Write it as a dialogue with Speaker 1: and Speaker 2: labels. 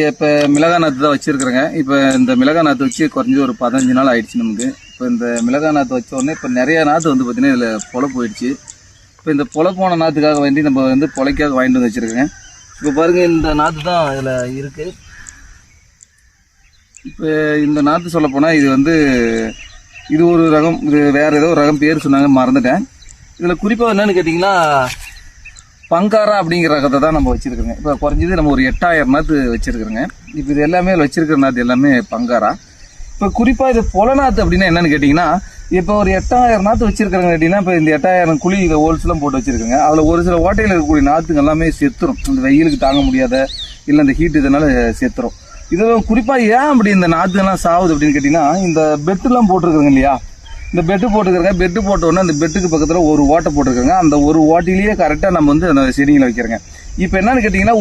Speaker 1: இப்போ மிளகாய் நாற்று தான் வச்சிருக்கிறேங்க. இப்போ இந்த மிளகாய் நாற்று வச்சு குறைஞ்சி ஒரு 15 நாள் ஆயிடுச்சு நமக்கு. இப்போ இந்த மிளகாய் நாற்று வச்ச உடனே இப்போ நிறைய நாற்று வந்து பார்த்தீங்கன்னா இதில் பொலை போயிடுச்சு. இப்போ இந்த பொலை போன நாற்றுக்காக வேண்டி நம்ம வந்து பொலைக்காக வாங்கிட்டு வந்து வச்சுருக்கேங்க. இப்போ பாருங்கள், இந்த நாற்று தான் இதில் இருக்குது. இப்போ இந்த நாற்று சொல்ல போனால் இது ஒரு ரகம், இது வேறு ஏதோ ரகம் பேர் சொன்னாங்க, மறந்துட்டேன். இதில் குறிப்பாக என்னென்னு கேட்டிங்கன்னா பங்காரா அப்படிங்கிற ரகத்தை தான் நம்ம வச்சுருக்கிறோங்க. இப்போ குறைஞ்சது நம்ம ஒரு 8000 நாற்று வச்சுருக்குறோங்க. இப்போ இது எல்லாமே வச்சுருக்கிற நாற்று எல்லாமே பங்காரா. இப்போ குறிப்பாக இது பொல நாற்று அப்படின்னா என்னென்னு கேட்டிங்கன்னா, இப்போ ஒரு 8000 நாற்று வச்சுருக்கிறங்க கேட்டிங்கன்னா, இப்போ இந்த 8000 குழி இதை ஹோல்ஸ்லாம் போட்டு வச்சுருக்குங்க. அதில் ஒரு சில ஓட்டையில் இருக்கக்கூடிய நாற்றுங்க எல்லாமே செத்துரும். இந்த வெயிலுக்கு தாங்க முடியாத இல்லை இந்த ஹீட் இதனால செத்துரும். இது குறிப்பாக ஏன் அப்படி இந்த நாற்றுங்கள்லாம் சாகுது அப்படின்னு கேட்டிங்கன்னா, இந்த பெட்டுலாம் போட்டிருக்குங்க இல்லையா, இந்த பெட்டு போட்டுக்கிறங்க. பெட்டு போட்ட உடனே அந்த பெட்டுக்கு பக்கத்தில் ஒரு ஓட்டை போட்டுருக்குங்க. அந்த ஒரு ஓட்டையிலேயே கரெக்டாக நம்ம வந்து அந்த செடிகளை வைக்கிறோங்க. இப்போ என்னன்னு கேட்டிங்கன்னா,